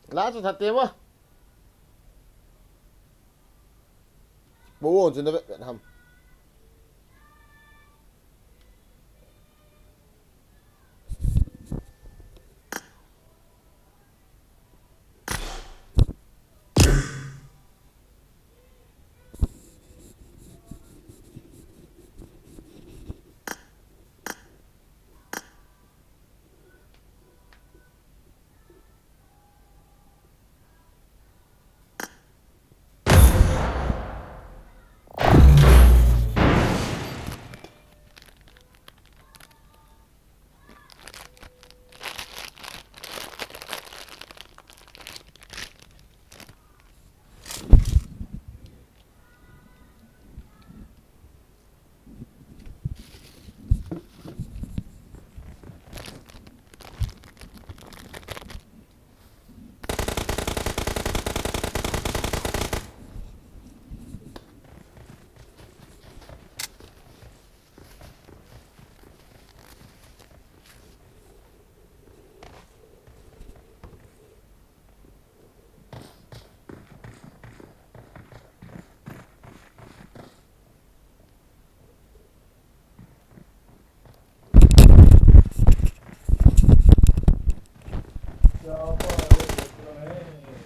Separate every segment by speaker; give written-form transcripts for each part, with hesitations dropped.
Speaker 1: lá cho thật tiền quá bố ổn chứ nó vậy hầm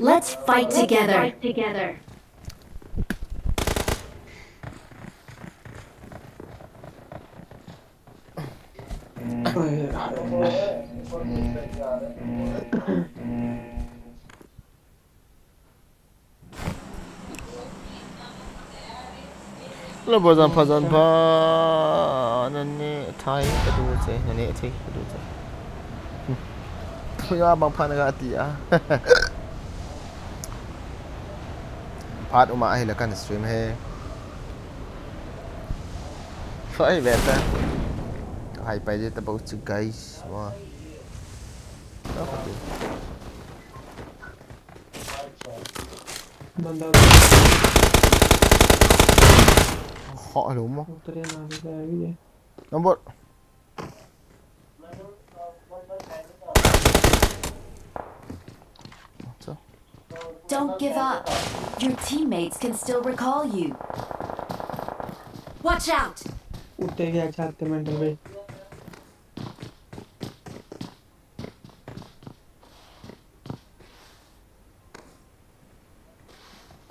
Speaker 2: Let's fight together.
Speaker 1: là bữa giờ pa nên thay cái đồ chơi nên thay cái đồ chơi thôi à bằng phan cái tí à phát uma hay là cái stream hay phải về ta hay phải đi tập bút guys mà đó phải đi
Speaker 3: बंदा
Speaker 1: họ đúng không
Speaker 3: उतरे ना भी जाएगी ये
Speaker 1: number
Speaker 2: Don't give up. Your teammates can still recall you. Watch out!
Speaker 3: उठते क्या चाहते mental पे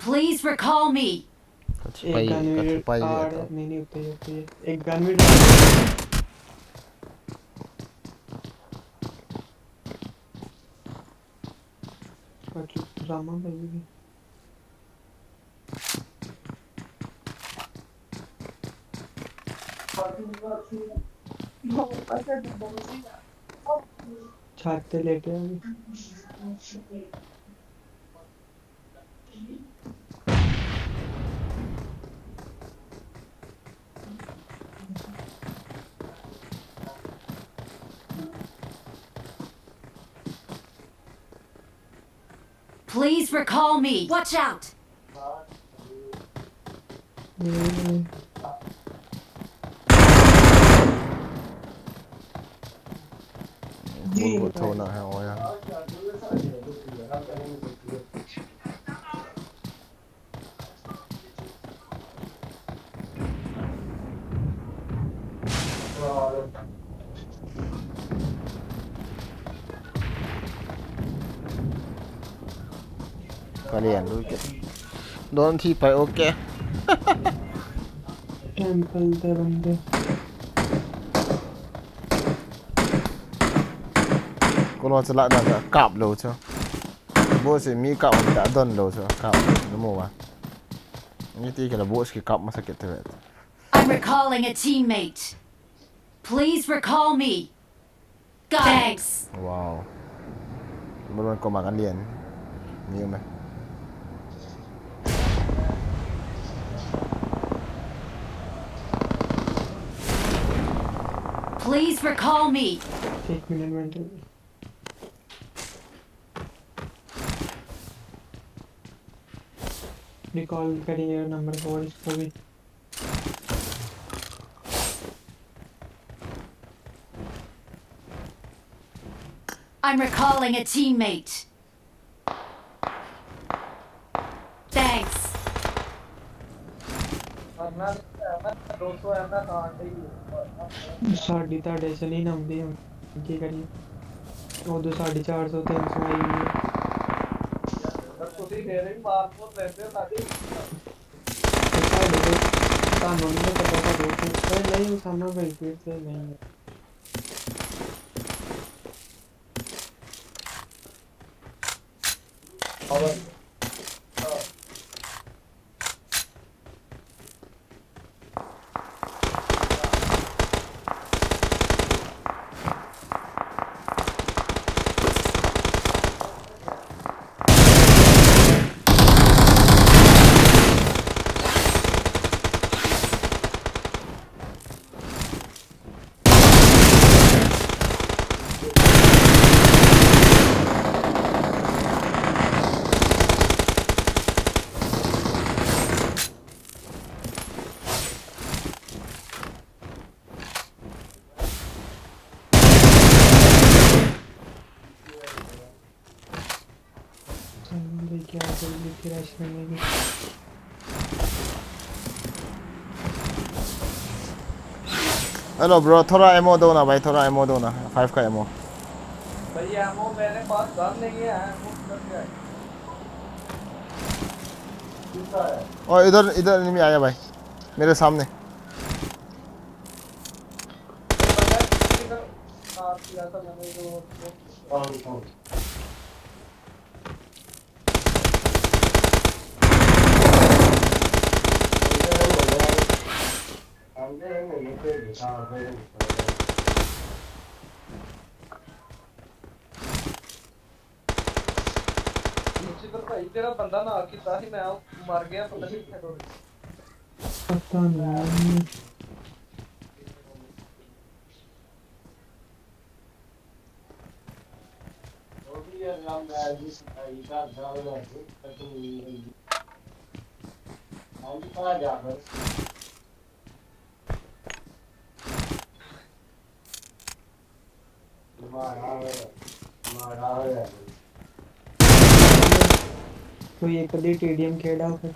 Speaker 2: Please recall me.
Speaker 3: एक गन
Speaker 1: का
Speaker 3: भी
Speaker 1: छुपाई गया था
Speaker 3: नहीं नहीं उठते एक गन भी डाल ड्रामा करेगी छाते लेके अभी
Speaker 2: Please recall me. Watch out!
Speaker 1: buồn của thâu nợ heo ya kalian dulu don't thi phải ok
Speaker 3: temple दे बंदे
Speaker 1: cô lo sẽ lại là cạp đầu chưa bố sẽ mi cạo đã đần đầu chưa cạo đúng không ạ như tí cái là bố sẽ cạo mà sẽ kết thúc
Speaker 2: I'm recalling a teammate. Please recall me. Thanks.
Speaker 1: wow bố luôn có mặc ăn liền nhiều mà
Speaker 2: Please recall me.
Speaker 3: एक minute mental recall करिए number 4 इसको भी
Speaker 2: I'm recalling a teammate. Thanks.
Speaker 3: Sari ताड़े से नहीं नमदी हम की करिए वो तो 450 300 आई हुई है तो साढ़े तो तानों नहीं पता था दोस्तों नहीं सामने भाई फिर से नहीं है सामने भाई क्या जल्दी फिर रश करने की
Speaker 1: हेलो ब्रो, थोड़ा एमो दो ना भाई, थोड़ा एमो दो ना, 5 का एमो।
Speaker 4: भाई एमो मेरे पास गन नहीं है, एमो किधर से आए? किसका है?
Speaker 1: और इधर इधर एनिमी आया भाई, मेरे सामने।
Speaker 4: किधर साथ किया था मैंने जो कौन भाई तेरा बंदा ना कितना ही मैं मर गया पता नहीं क्या
Speaker 3: पता नहीं कोई एक कदी टीडीएम खेला हो फिर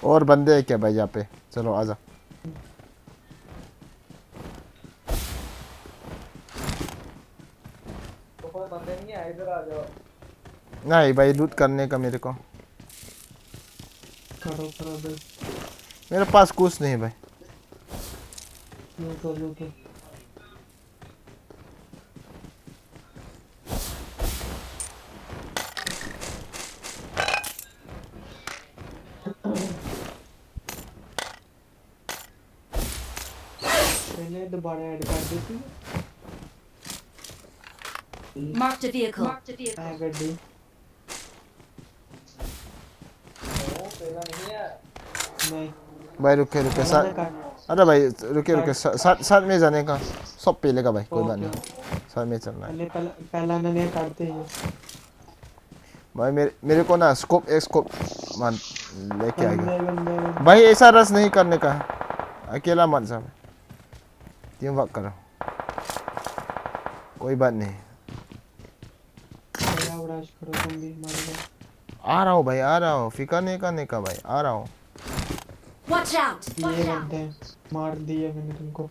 Speaker 1: और बंदे हैं क्या भाई यहाँ पे? चलो आजा।
Speaker 4: तो कोई बंदे नहीं है, इधर आ जाओ।
Speaker 1: नहीं भाई, लूट करने का मेरे को।
Speaker 3: करो करो भाई
Speaker 1: मेरे पास कुछ नहीं भाई।
Speaker 3: लूटो पहले दोबारा ऐड कर देती
Speaker 2: Marked a vehicle.
Speaker 3: है गड्डी
Speaker 4: वो पहला नहीं है।
Speaker 3: नहीं
Speaker 1: भाई रुके रुके साथ। अरे भाई रुके रुके, साथ साथ में जाने का। सब पहले भाई, कोई बात नहीं, साथ में चलना है।
Speaker 3: पहले पहला नया काटते हैं
Speaker 1: भाई मेरे को ना स्कोप एक स्कोप मान लेके आ गया
Speaker 3: बंदे
Speaker 1: भाई। ऐसा रस नहीं करने का, अकेला मत जा, टीम वर्क करो, कोई बात नहीं।
Speaker 3: उड़ाश करो तुम भी मार दो
Speaker 1: आ रहा हूँ भाई, आ रहा हूँ, फिकर नहीं करने का भाई, आ रहा हूँ।
Speaker 2: Watch out!
Speaker 3: ये बंदे हैं, मार दिए मैंने तुमको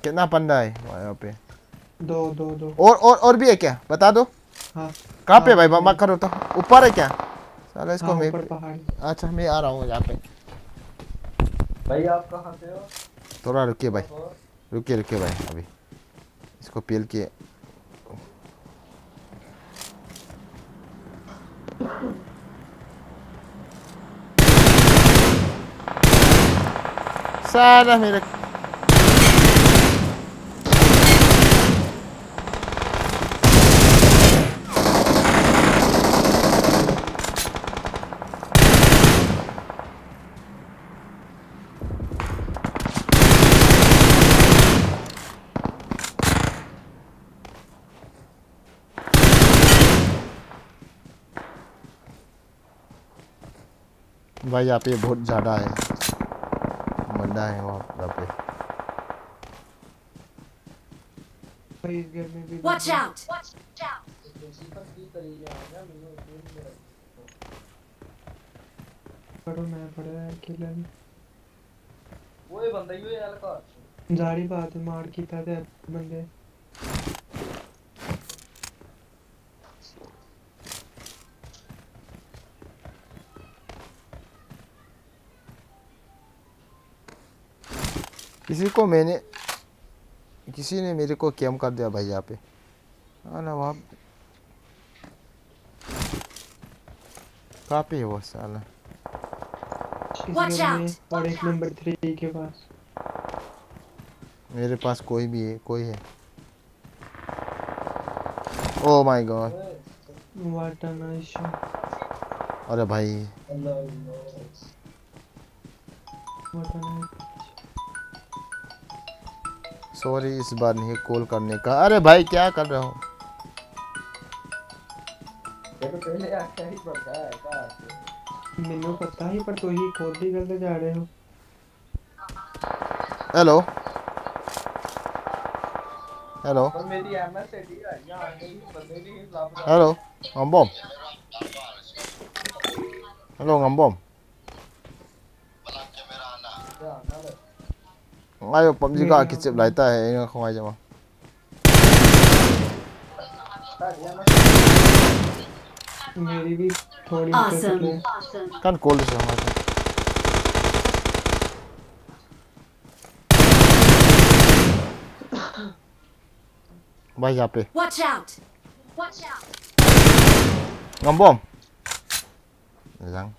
Speaker 1: कितना पंडा है यहाँ पे?
Speaker 3: दो
Speaker 1: और भी है क्या, बता दो।
Speaker 3: हाँ
Speaker 1: कहाँ पे भाई? मत करो तो, ऊपर है क्या? साला इसको
Speaker 3: हाँ
Speaker 1: मैं,
Speaker 3: ऊपर पहाड़
Speaker 1: अच्छा मैं आ रहा हूँ यहाँ पे।
Speaker 4: भाई आप कहाँ से हो?
Speaker 1: थोड़ा रुकिए भाई, रुकिए भाई, अभी इसको पील के। साला मेरे भाई यहाँ पे बहुत ज़्यादा है, बंदा है वहाँ पे।
Speaker 3: भाई इस घर में भी
Speaker 2: Watch out!
Speaker 3: पढ़ो मैं पढ़ा है किलर
Speaker 4: ओए बंदा ही यार का
Speaker 3: जारी बात है मार की था बंदे
Speaker 1: किसी ने मेरे को कैम कर दिया भाई यहाँ पे। हाँ ना वहाँ कहाँ पे है वो साला?
Speaker 3: इस
Speaker 2: Watch
Speaker 3: घर में
Speaker 2: out!
Speaker 3: और एक नंबर 3 के पास।
Speaker 1: मेरे पास कोई भी है, कोई है। Oh my God,
Speaker 3: what a nice shot.
Speaker 1: अरे भाई
Speaker 3: व्हाट अ नाइस।
Speaker 1: सॉरी इस बार नहीं कॉल करने का। अरे भाई क्या कर रहा हूँ?
Speaker 4: तेरे पहले आके ही पड़ता है का
Speaker 3: मैंने पता ही पर तो ही खोल दी करते जा रहे हो।
Speaker 1: हेलो हेलो
Speaker 4: पर मेरी एमएस है ठीक है यहां आके ही बंदे नहीं लाभ रहा
Speaker 1: hello ngambom, hello ngambom, ayo PUBG का किचप लाता है इन không ai mà
Speaker 3: मेरी भी थोड़ी
Speaker 2: Awesome!
Speaker 3: है।
Speaker 1: kan call से हमारे भाई यहाँ पे
Speaker 2: Watch out!
Speaker 1: ngambom lang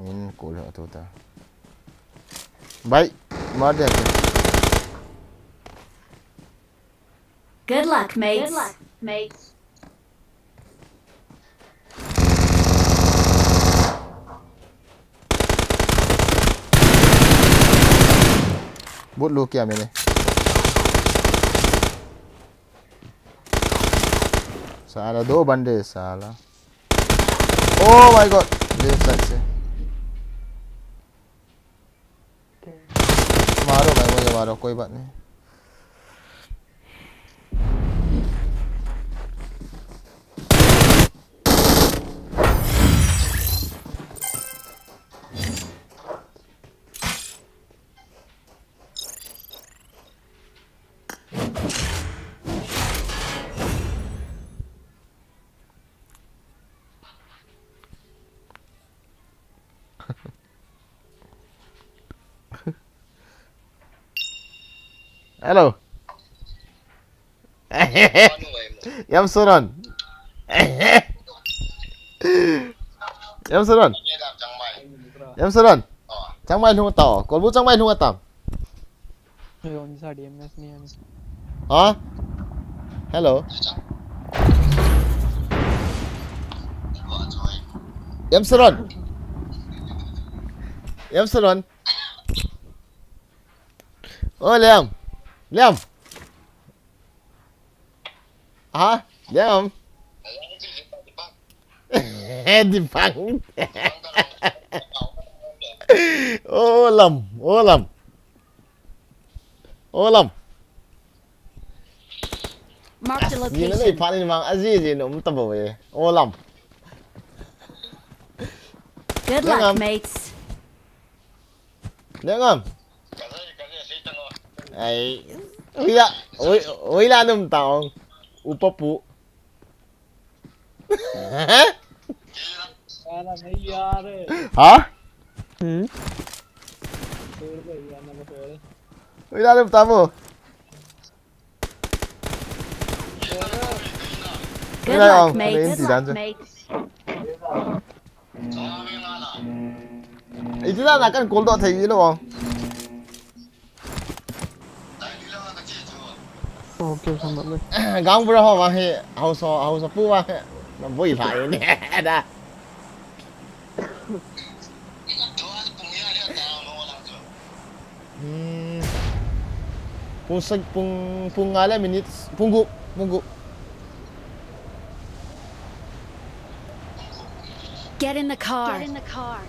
Speaker 1: in call hả thôi ta भाई मार दे
Speaker 2: Good luck, mates.
Speaker 1: बूट लो किया मैंने। साला दो बंदे साला। Oh my God, left side से मारो भाई, मुझे मारो कोई बात नहीं। Hello. Em Suran. Em Suran. Em Suran. Chẳng may luôn tỏ, còn bút chẳng may luôn tầm.
Speaker 3: रोनी साड़ी एमएस नहीं आनी।
Speaker 1: Hả? Hello. Em Suran. Em Suran. Ôi Liam. Liam. Hả? Liam. Đi phẳng. Ô lầm, ô lầm. Ô lầm.
Speaker 2: Marked a
Speaker 1: Nhìn nó bị
Speaker 2: location.
Speaker 1: phá lên mang gì nó cũng tập về. Ô lầm.
Speaker 2: Good
Speaker 1: Liam.
Speaker 2: luck, mates.
Speaker 1: Liam. Ấy. Ôi là nằm tao. Upapu. Hả? Hả? Ôi là nằm tao mà.
Speaker 2: Good
Speaker 1: Đây
Speaker 2: luck,
Speaker 1: không? Đây
Speaker 2: mates.
Speaker 1: gì đánh chưa? Ý chứ là cần cố độ thấy ý đâu không?
Speaker 3: Okay समझ में।
Speaker 1: Gang bro ho mà hệ hậu so pu mà nó vui phải nè đã. Pung ngala minutes punggu
Speaker 2: Get in the car. Get in the car.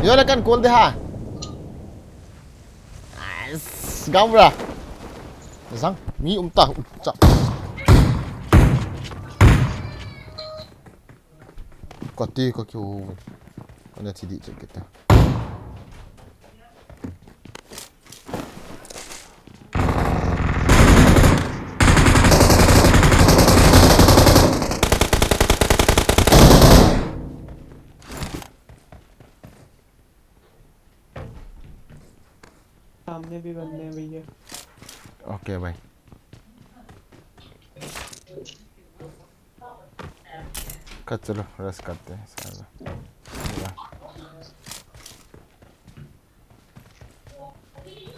Speaker 1: Yo là căn côn thế hả? Gắm ra. Răng, mi ta chậm. Có tí có kiểu con này thì đi chơi kita.
Speaker 3: सामने भी बंदे हैं भैया।
Speaker 1: Okay भाई चलो rest करते हैं सारा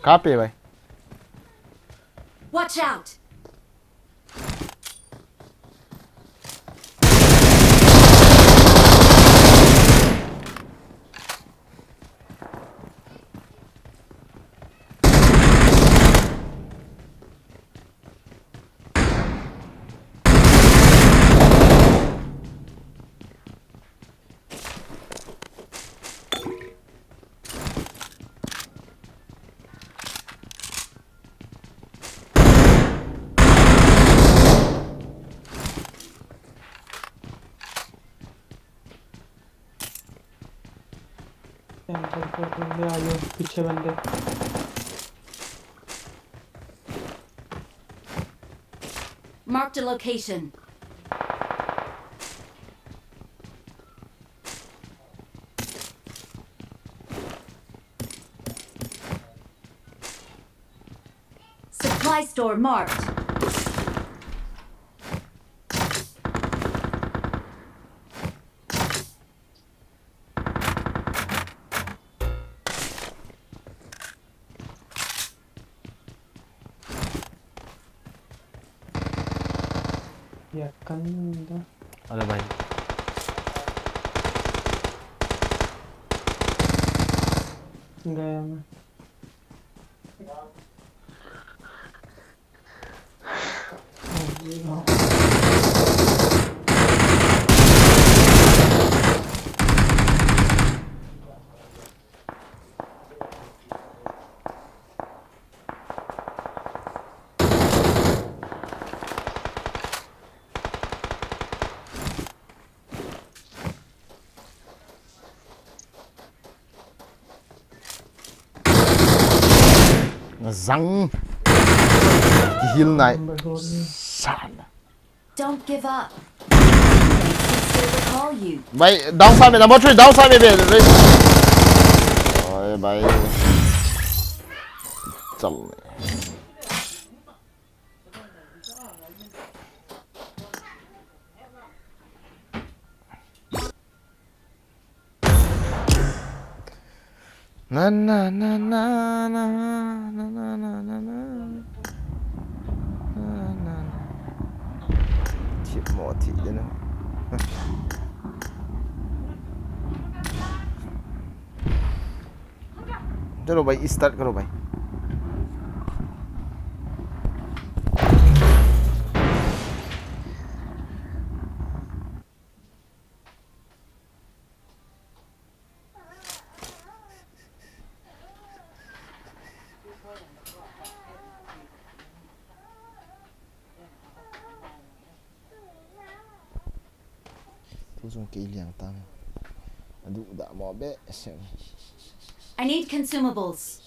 Speaker 1: कहाँ पे है भाई
Speaker 2: Watch out.
Speaker 3: कैंपर पे बंदे आ गए पीछे बंदे।
Speaker 2: Marked a location. Supply store marked.
Speaker 3: या कंदा
Speaker 1: अरे भाई
Speaker 3: गया मैं।
Speaker 1: răng cái heal này sàn
Speaker 2: Don't give up. Still recall you.
Speaker 1: mày downside mày number 3 downside mày về rồi mày chậm na na na na na na na na na na thiệt mỏ thị đấy nó चलो भाई start करो भाई dùng kỹ liang tăng adu đã mò bé xem
Speaker 2: I need consumables.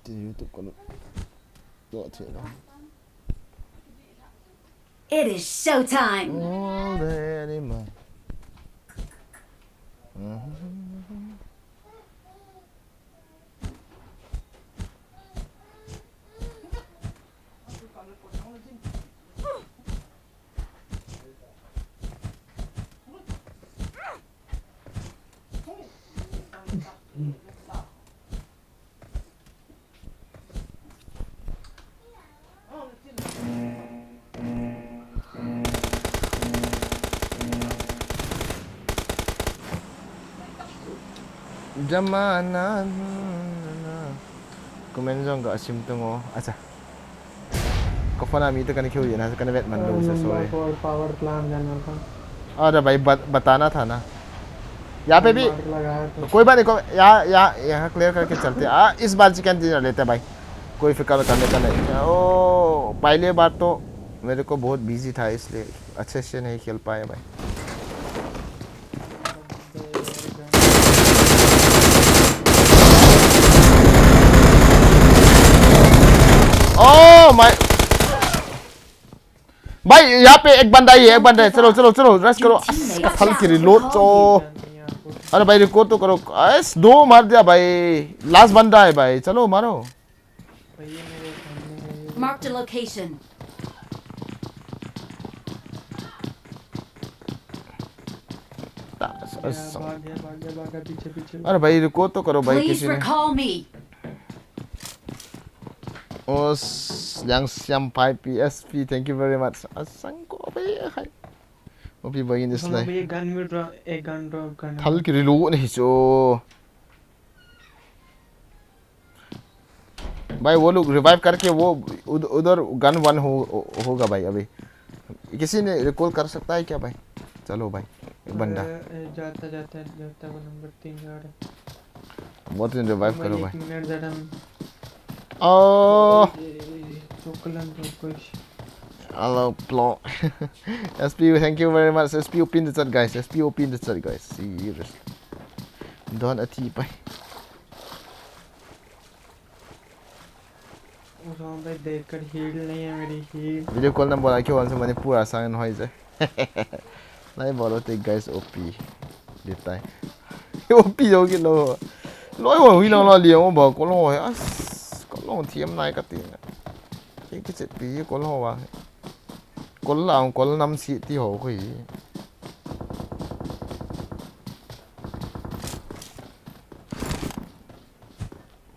Speaker 1: thì YouTube có độ thế đó
Speaker 2: It is showtime.
Speaker 1: already mine Zaman comment dong gak sim tunggu aja कफना मी तो कने क्यों ये ना कने वेट मन लो से सॉरी
Speaker 3: पावर प्लांट जाना था
Speaker 1: अरे भाई बताना था ना यहाँ पे भी
Speaker 3: लगाया तो
Speaker 1: कोई बात नहीं यहाँ क्लियर करके चलते हैं इस बार चिकन डिनर लेते हैं भाई कोई फिक्र करने का नहीं ओ पहले बार तो मेरे को बहुत बिजी था इसलिए अच्छे से नहीं खेल पाया भाई ओ माय भाई यहाँ पे एक बंदा ही है एक बंदा है चलो चलो चलो रेस्ट करो थल की रिलोड तो अरे भाई रिकॉर्ड तो करो एस 2 मार दिया भाई लास्ट बंदा है भाई चलो मारो
Speaker 2: Marked a location.
Speaker 3: भाग पीछे
Speaker 1: अरे भाई रिकॉर्ड तो करो भाई
Speaker 2: Please
Speaker 1: किसी ने
Speaker 2: recall me.
Speaker 1: Os yang siam 5 PSP thank you very much asang ko भाई हाय वो भी भाई इस लाइफ
Speaker 3: ये गन में एक गन ड्रॉप करना
Speaker 1: थल की रिलोड नहीं जो भाई वो लोग रिवाइव करके वो उधर गन 1 होगा भाई अभी किसी ने रिकॉल कर सकता है क्या भाई चलो भाई एक बंदा
Speaker 3: जाता वो नंबर 3 जा रहा
Speaker 1: बहुत दिन रिवाइव करो भाई
Speaker 3: मिनट ज़्यादा
Speaker 1: ओ
Speaker 3: चोकलन तो कुछ
Speaker 1: hello plot SP thank you very much SP open the chat guys SP open the chat guys seriously don't ati भाई
Speaker 3: उस भाई देखकर हील नहीं है मेरी हील
Speaker 1: वीडियो कॉल नंबर आके वन से मैंने पूरा सांगन होई जाए नहीं बोलो ते गाइस ओपी देता है ओपी होगी लो लो हुई लो लो लियो बो को लो है को लोทีม này का तीन cái chết tí को लो वा को लाओ को नम सी ती हो कोई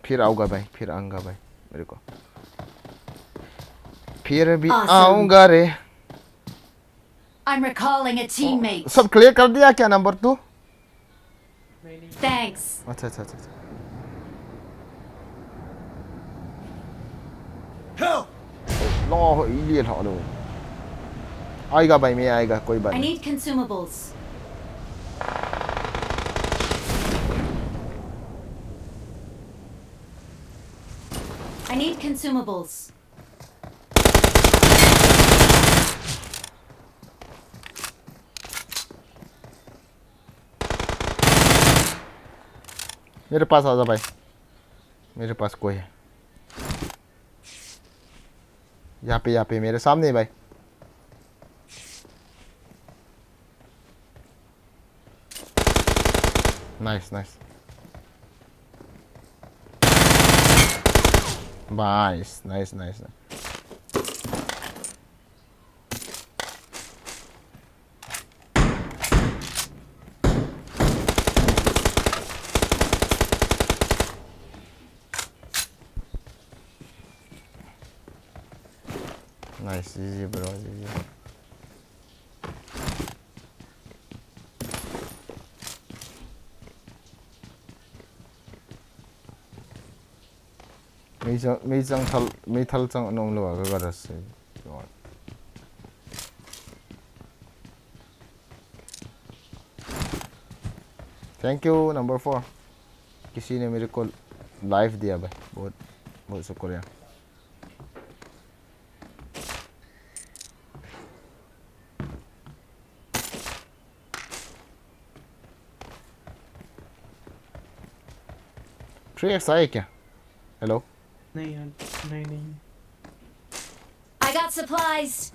Speaker 1: फिर आऊंगा भाई फिर आऊंगा भाई मेरे को फिर भी आऊंगा रे
Speaker 2: I'm recalling a teammate.
Speaker 1: सब क्लियर कर दिया क्या नंबर 2
Speaker 2: Thanks.
Speaker 1: अच्छा लो ये लो लो आएगा भाई मैं आएगा कोई बात
Speaker 2: I
Speaker 1: नहीं
Speaker 2: need consumables. I need consumables.
Speaker 1: मेरे पास आ जा भाई मेरे पास कोई है यहाँ पे मेरे सामने भाई nice nice nice nice nice Nice, easy bro, easy. mấy thal chang nong lo ga ga se. Thank you number 4. किसी ने मेरे को लाइफ दिया भाई बहुत बहुत शुक्रिया Three X आए क्या? Hello?
Speaker 3: नहीं यार नहीं
Speaker 2: I got supplies.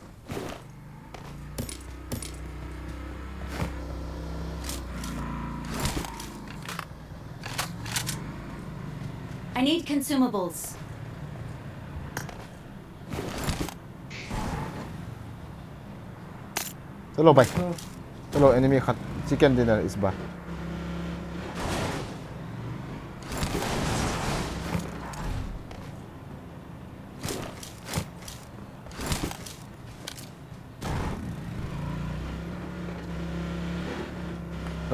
Speaker 2: I need consumables.
Speaker 1: चलो भाई चलो एनिमी खत चिकन डिनर इस बार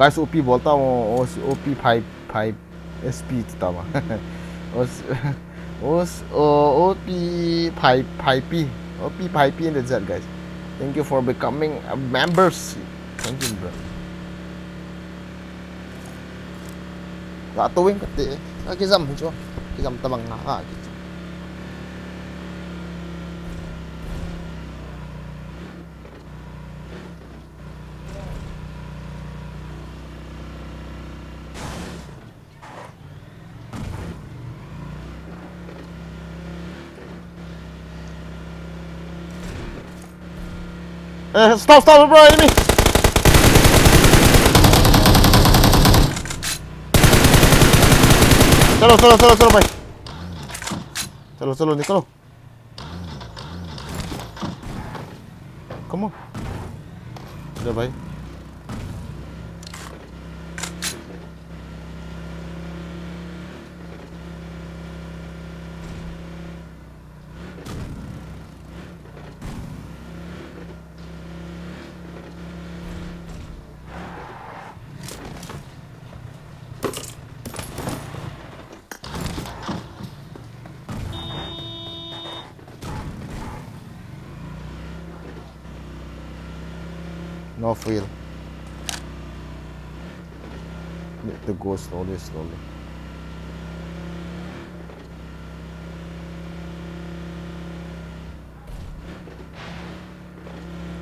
Speaker 1: गाइस ओपी बोलता हूँ ओपी 5 SP तब उस OP 5 P OP Pipey in the chat, guys. Thank you for becoming a members. Thank you, bro. Gatuin kati. Kizam hijo. Kizam tabang nga. Stop, bro, enemy! चलो भाई चलो निकलो come on चलो भाई No fuel. Need to go slowly.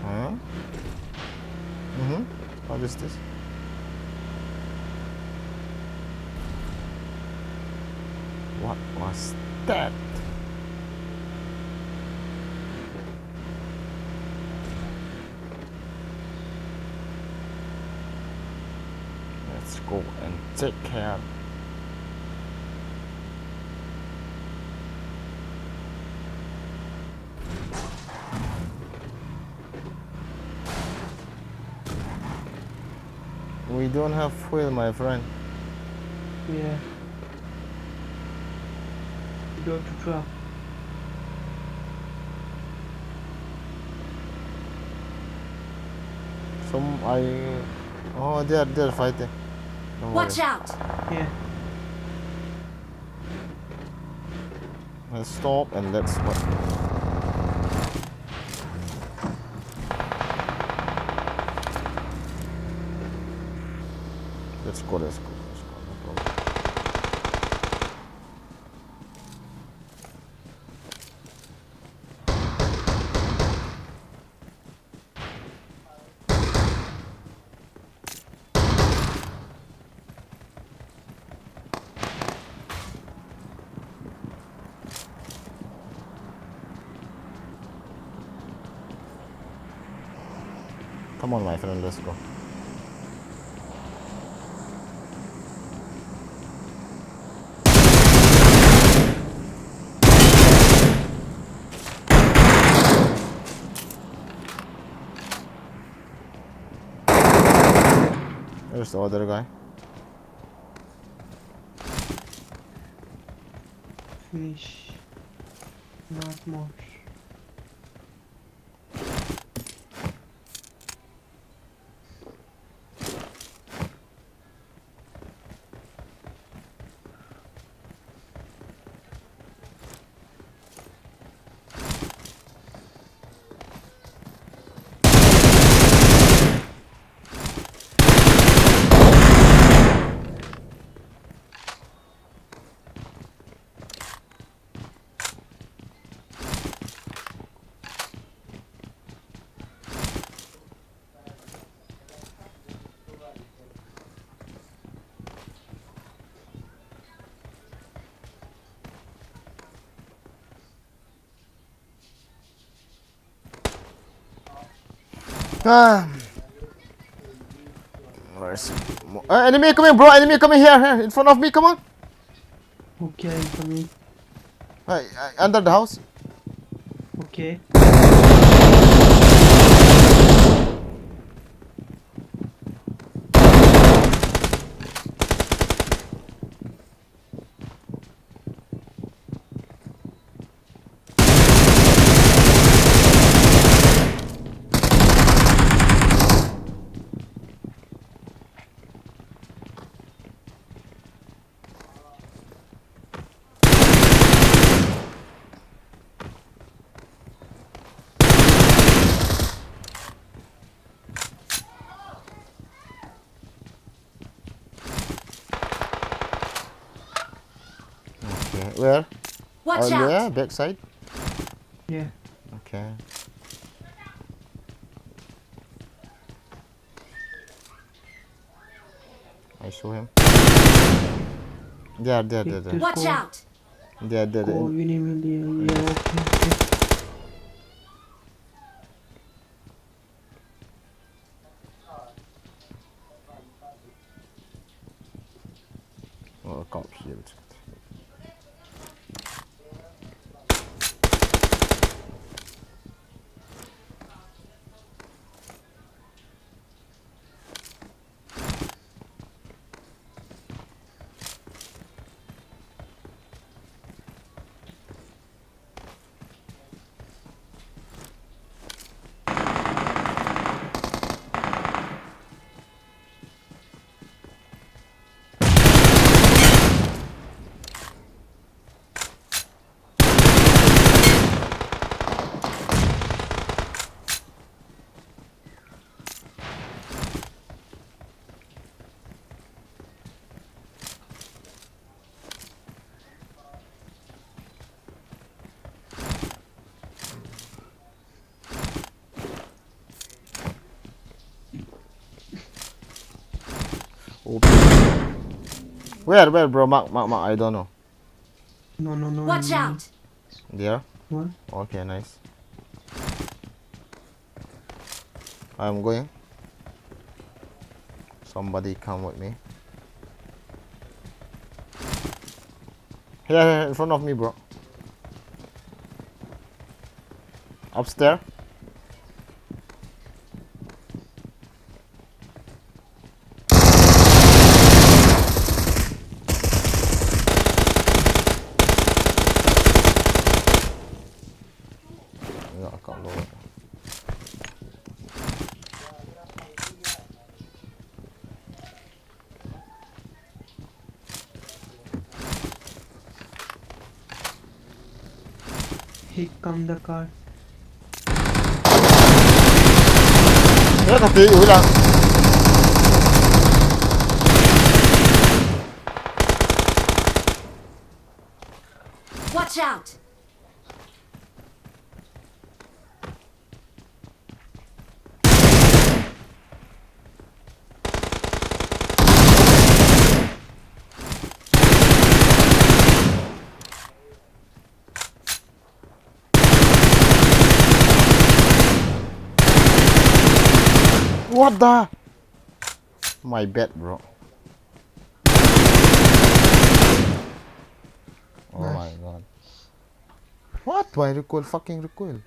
Speaker 1: Huh? What is this? What was that? Let's go and take care. We don't have fuel, my friend.
Speaker 3: Yeah. You go to trap.
Speaker 1: Oh, they're fighting. Don't
Speaker 2: Watch
Speaker 1: worry.
Speaker 2: out!
Speaker 3: Yeah.
Speaker 1: Let's stop and let's what? Let's go. No problem. Come on, my friend, let's go. There's the other guy.
Speaker 3: Finish. Not much. Where's enemy coming, bro? Enemy coming here, in front of me. Come on. Okay, I'm coming.
Speaker 1: Under the house.
Speaker 3: Okay.
Speaker 1: Okay, where?
Speaker 2: Watch
Speaker 1: Oh,
Speaker 2: out!
Speaker 1: yeah, backside.
Speaker 3: Yeah.
Speaker 1: Okay. I saw him. There.
Speaker 3: Take this
Speaker 2: Watch
Speaker 3: go.
Speaker 2: out!
Speaker 1: There.
Speaker 3: Go Vinny Millie. Yeah, okay.
Speaker 1: Oh, cop shield. Oh. Where, bro? Mark. I don't know.
Speaker 3: No.
Speaker 2: Watch out!
Speaker 1: There.
Speaker 3: What?
Speaker 1: Okay, nice. I'm going. Somebody come with me. Here, in front of me, bro. Upstairs. Yeah, I can't lower it.
Speaker 3: Here come the car.
Speaker 1: Thế thật kỹ ủi là.
Speaker 2: Watch out!
Speaker 1: What the? My bad, bro. Oh my god. What? Why recoil? Fucking recoil.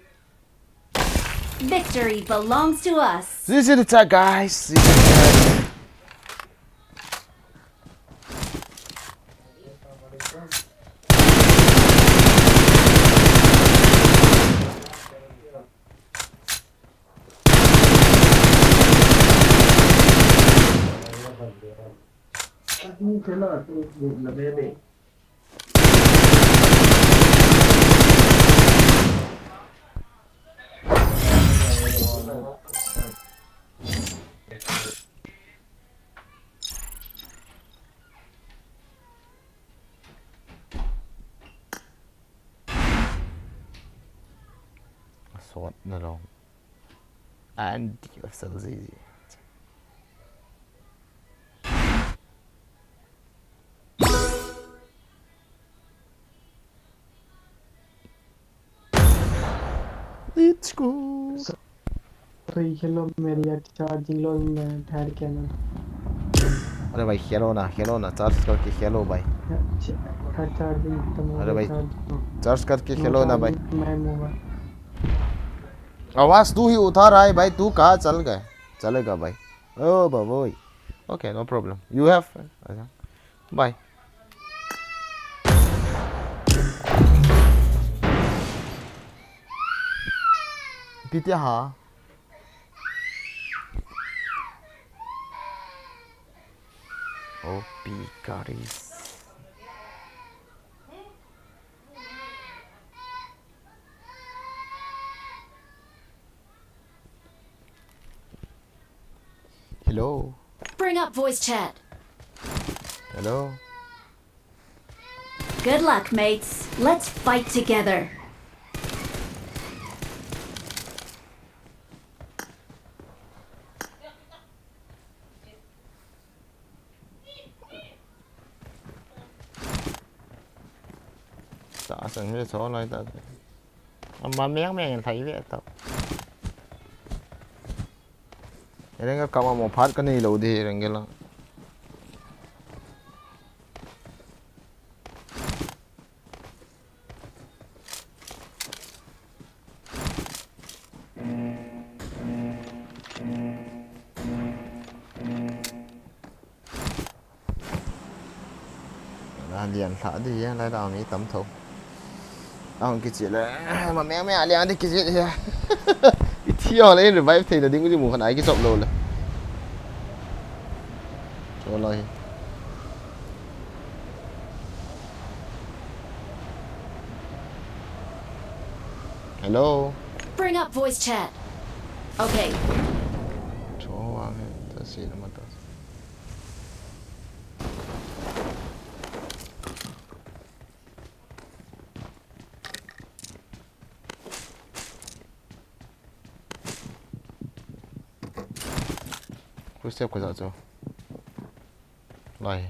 Speaker 2: Victory belongs to us.
Speaker 1: This is the tag, guys. This is the tag. Sword na lang. And yourselves easy. Let's go.
Speaker 3: तो ये लो मेरी यार charging लो मैं ठहर के ना
Speaker 1: अरे भाई खेलो ना चार्ज करके खेलो भाई.
Speaker 3: चार्जिंग खत्म हो
Speaker 1: अरे भाई
Speaker 3: गया
Speaker 1: चार्ज करके खेलो ना भाई.
Speaker 3: मैं मोबाइल
Speaker 1: आवाज तू ही उठा रहा है भाई. तू कहाँ चल गए? चलेगा भाई. ओ बाबोई. Okay, no problem. You have. Bye. Pizza ha. Oh, picaris. Hello.
Speaker 2: Bring up voice chat.
Speaker 1: Hello.
Speaker 2: Good luck, mates. Let's fight together.
Speaker 1: Tạ sẵn với số này ta mà méo mẹ thấy vậy tao cái này có một phát cái này lâu đi rồi cái là liền thả đi lại đào ní tấm thùng cái gì là mà mẹ liền đi cái gì vậy cái thiêu này rồi vay thì là đi cái gì một con ấy cái rộng luôn là cho lại hello
Speaker 2: Bring up voice chat. Okay.
Speaker 1: cho hoàng ta xí nó mà ta cuối xếp của dạo rồi này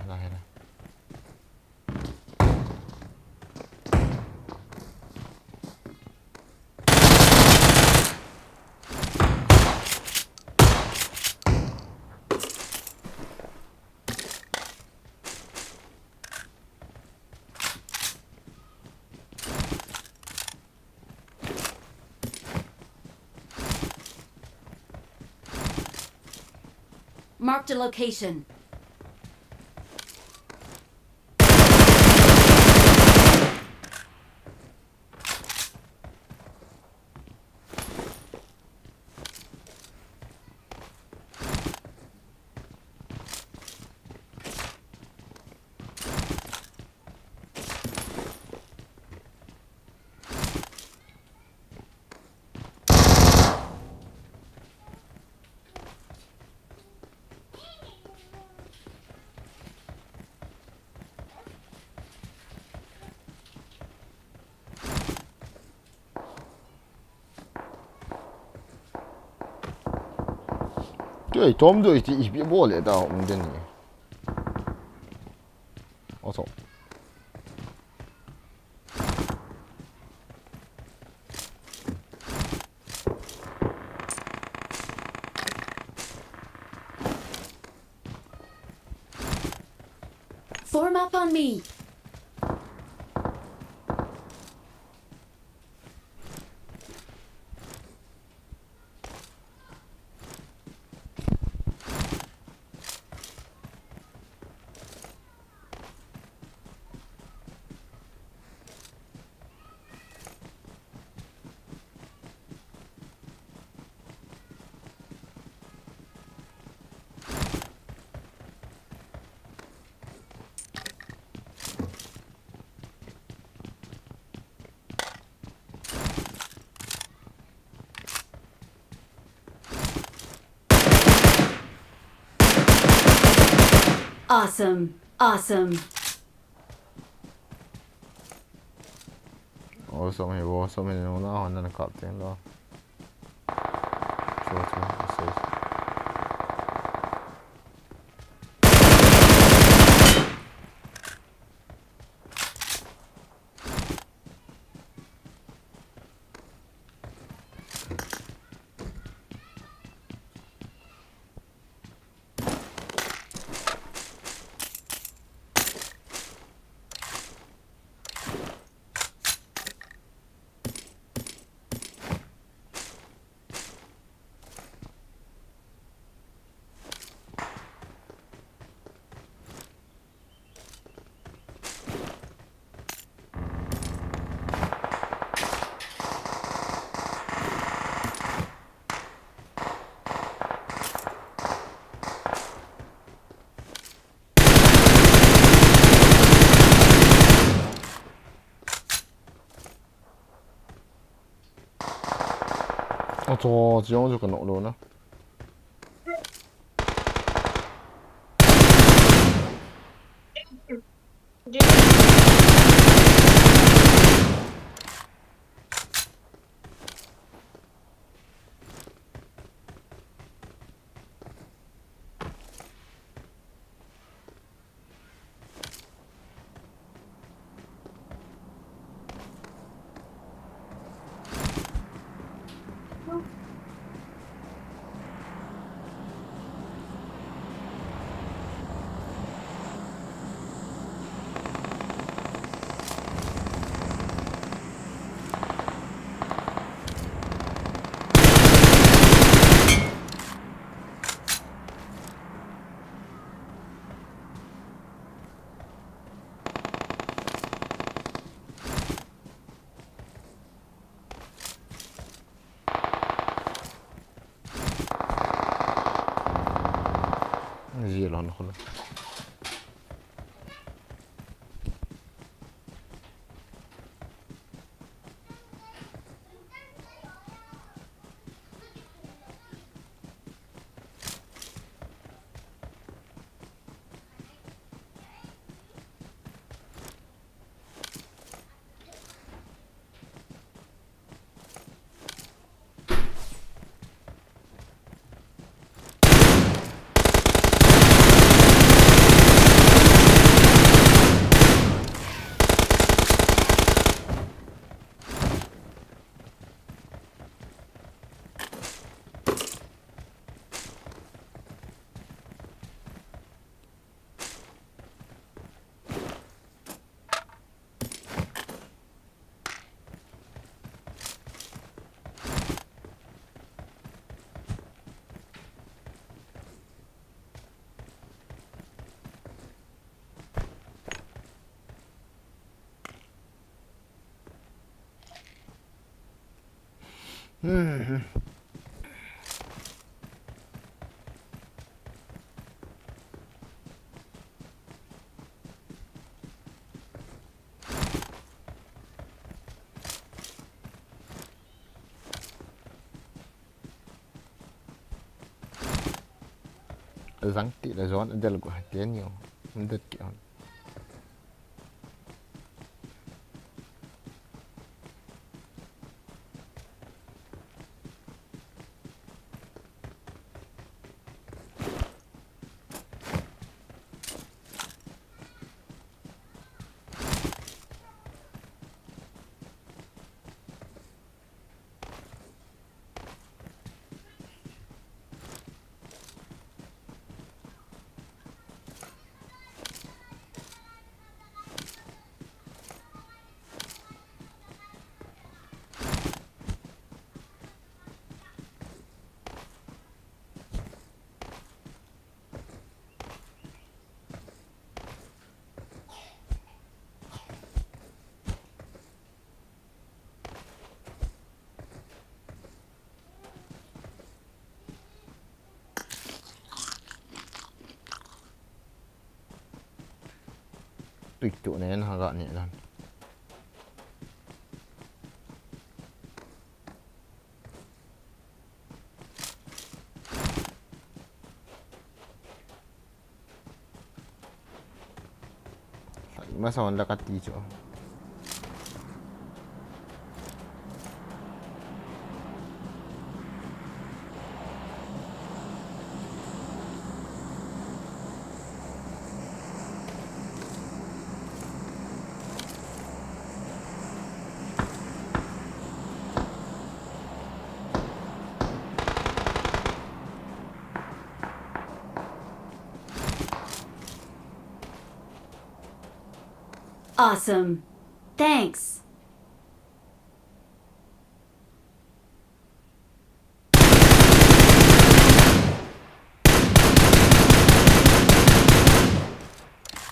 Speaker 2: Marked a location.
Speaker 1: 对좀 더 있지 입이 뭐래다 온전히 어서
Speaker 2: Form up on me. Awesome.
Speaker 1: som är som är någon annan kapten då så precis 저 지영주 건 어려우나? down خلاص răng tị là gió đây là của hạt tía nhiều không đứt kiểu tùy chỗ này nó gọn nhẹ rồi masa orang dah kati je
Speaker 2: Awesome. Thanks.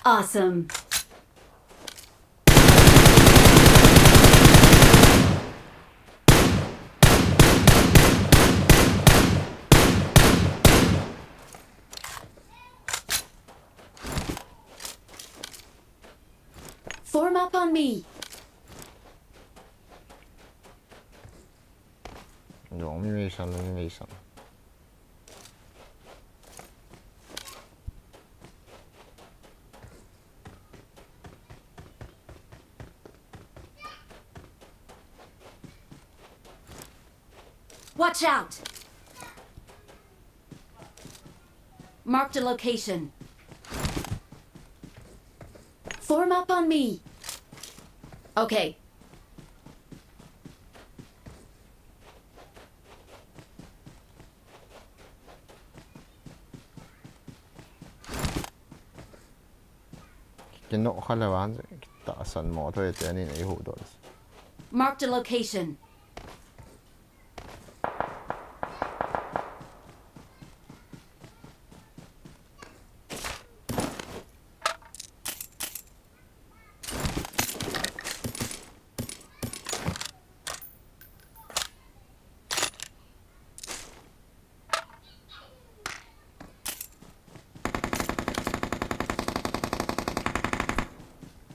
Speaker 2: Awesome. Form up on me.
Speaker 1: Giống như vậy sao như vậy sao
Speaker 2: Watch out. Marked a location. Form up on me. Okay.
Speaker 1: cái nọ khá là bán rồi tạ sẵn mỏ thôi thì anh ấy hủ đó
Speaker 2: Marked a location.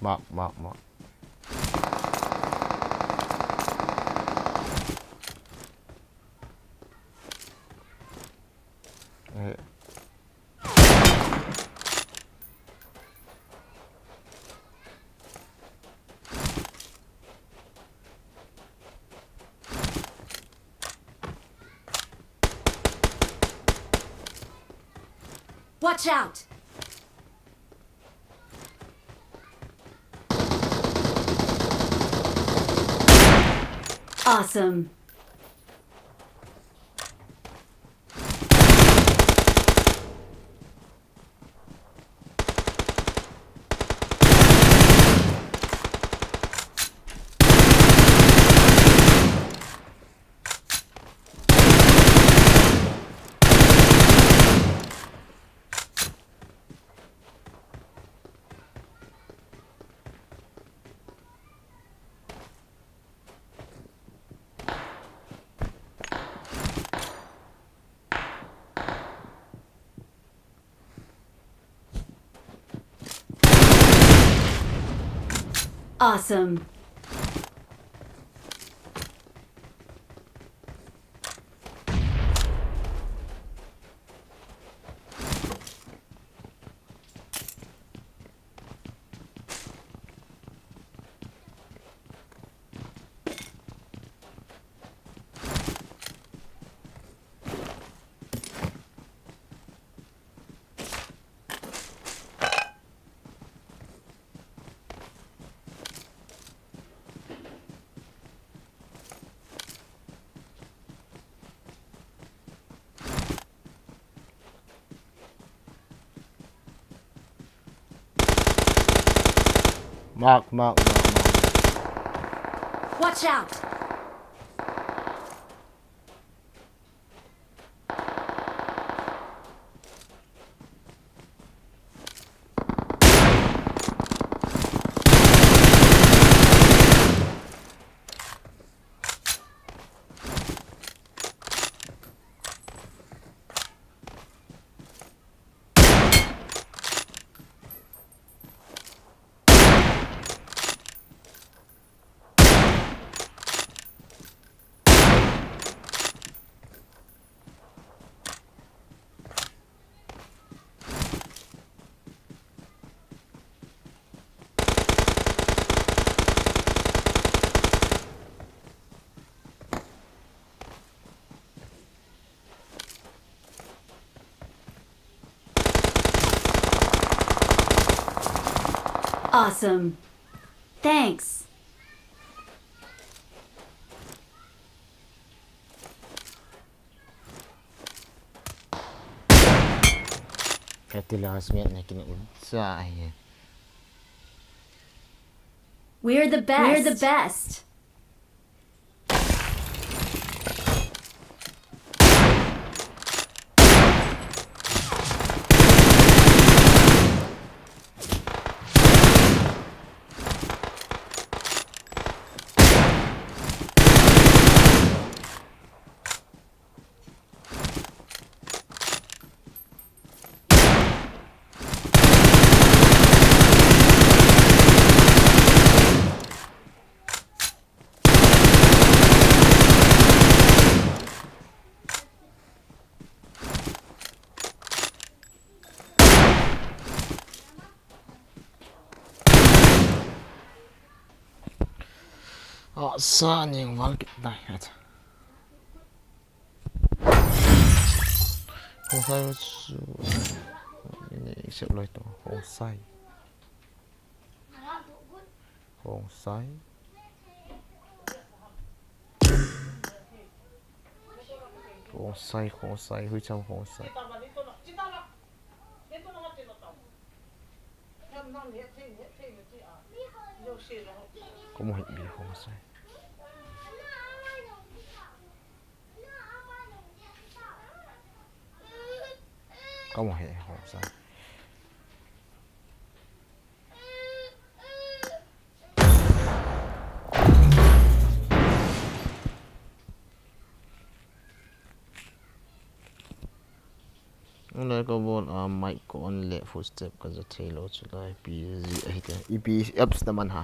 Speaker 1: Mark. Okay.
Speaker 2: Watch out! Awesome. Awesome.
Speaker 1: Mark.
Speaker 2: Watch out! Awesome. Thanks.
Speaker 1: Katilah asmiatnya kena unsai.
Speaker 2: We're the best. We're the best.
Speaker 1: Saan yung market na ito? Hosai su ini isip lo itu Hosai hui chao Hosai como hit bi Hosai como hit Hosai Nó ก็บนไมค์ก่อนเละฟุตสเต็ปก็จะเทโลสุดเลยปีจีไอ้เจ้าอีปีอัพสต์มันหา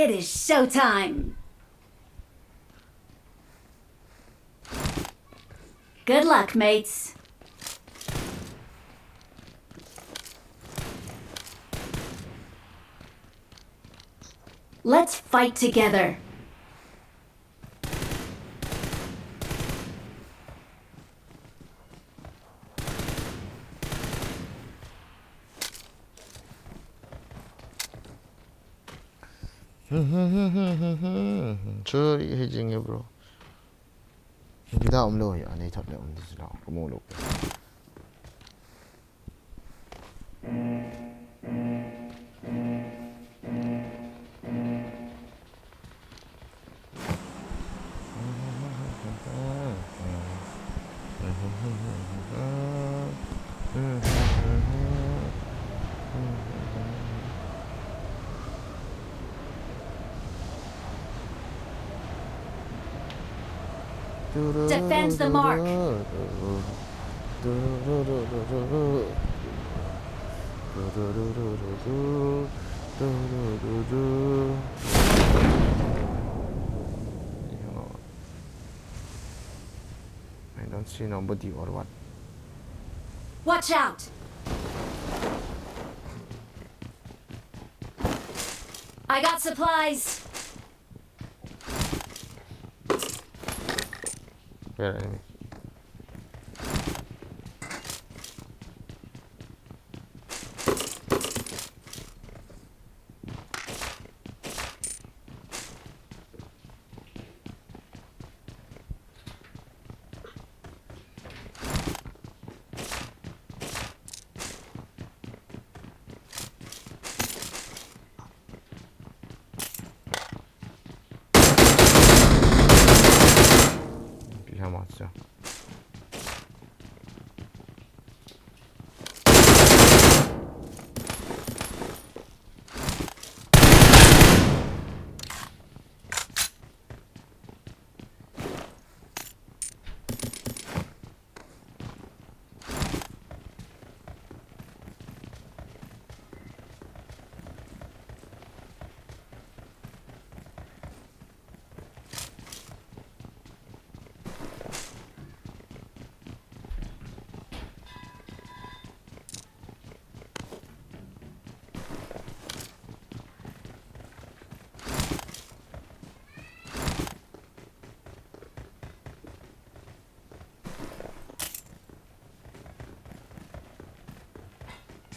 Speaker 2: It is showtime. Good luck, mates. Let's fight together.
Speaker 1: Sorry, hedging bro. Kita lo ya, ni thật là đi lao, có mua được.
Speaker 2: Defend the mark.
Speaker 1: I don't see nobody or what.
Speaker 2: Watch out. I got supplies.
Speaker 1: Where enemy? 맞죠.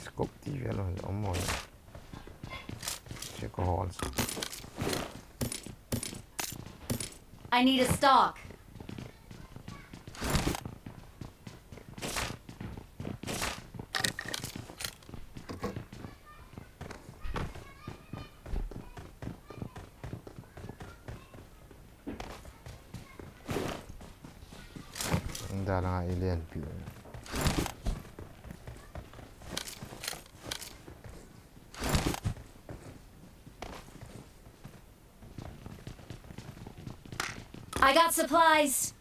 Speaker 1: Scope TV eller område. Check halls.
Speaker 2: I need a stock.
Speaker 1: Ang dala nga alien view.
Speaker 2: I got supplies.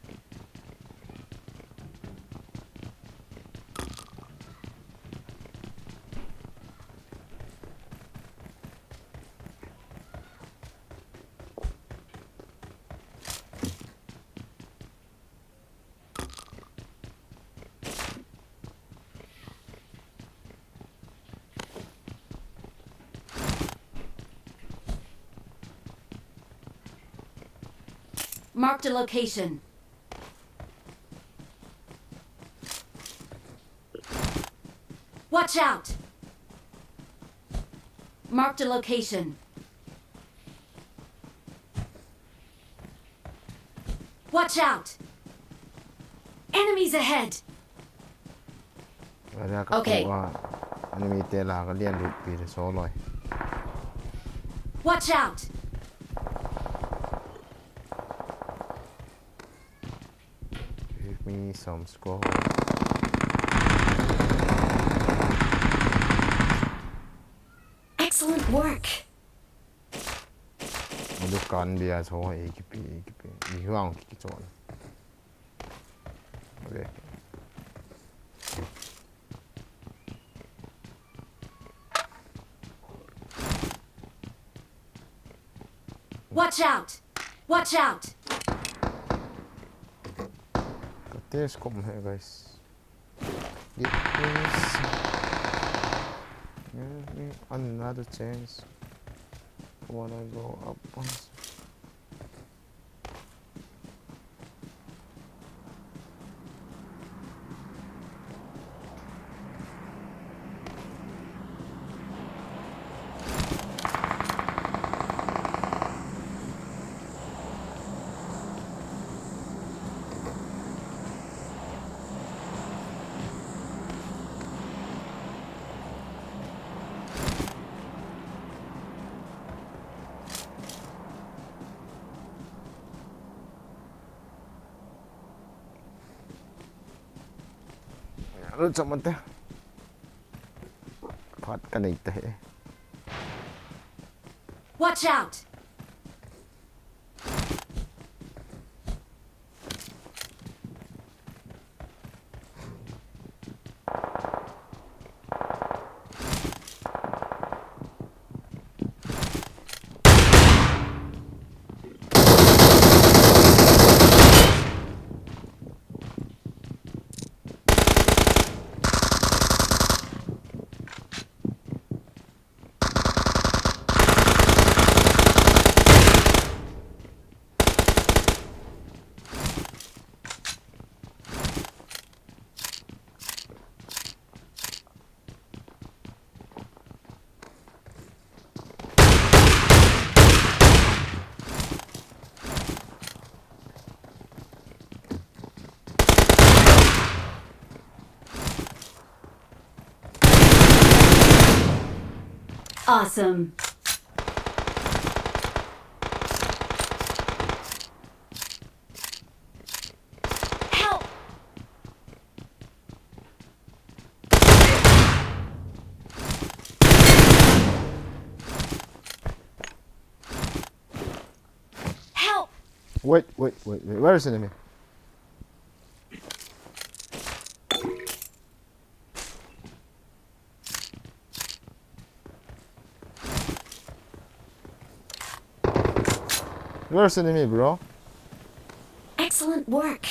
Speaker 2: Marked a location. Watch out! Marked a location. Watch out! Enemies ahead! Okay.
Speaker 1: Enemy tela ka lian lut pi so loi.
Speaker 2: Watch out!
Speaker 1: Give me some score.
Speaker 2: Excellent work!
Speaker 1: 간 비야 저 AKP 이형 기기 좋아. 그래.
Speaker 2: Watch out! Watch out!
Speaker 1: This come here, guys. Give me another chance. Wanna go up once. Ano sama teh? Pat ka na ito eh.
Speaker 2: Watch out! Awesome. Help! Help!
Speaker 1: Wait. Where is the enemy? Where's the enemy, bro?
Speaker 2: Excellent work.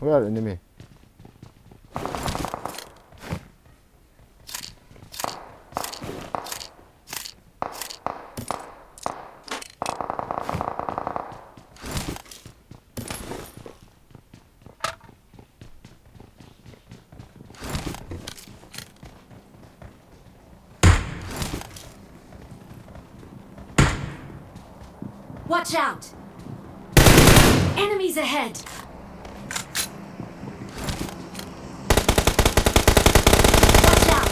Speaker 1: Where are the enemy?
Speaker 2: Watch out! Enemies ahead! Watch out!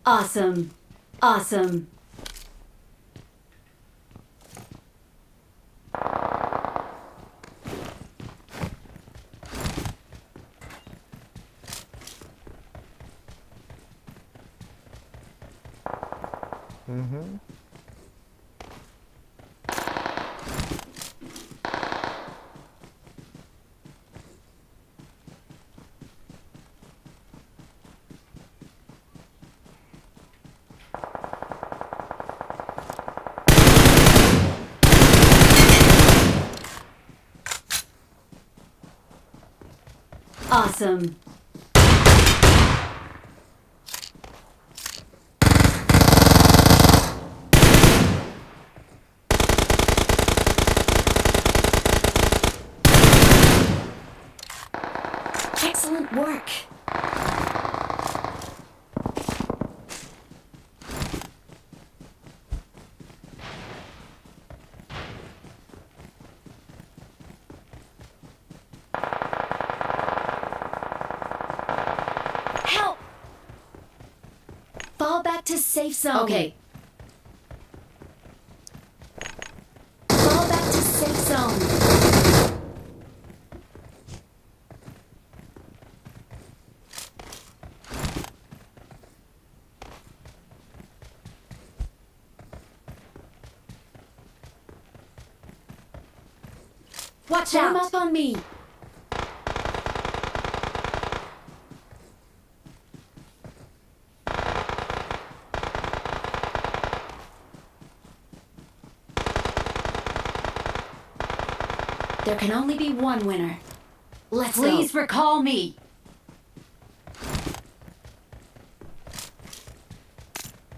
Speaker 2: Awesome. Awesome. Awesome. Excellent work. Help! Fall back to safe zone. Okay. Fall back to safe zone. Watch out! Come up on me. There can only be one winner. Let's Please recall me.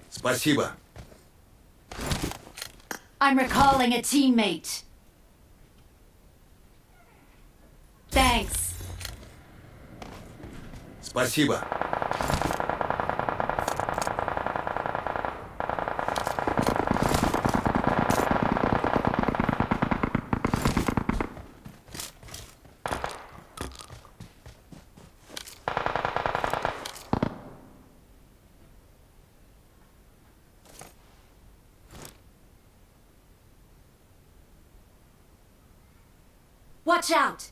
Speaker 5: Спасибо.
Speaker 2: I'm recalling a teammate. Thanks.
Speaker 5: Спасибо.
Speaker 2: Watch out!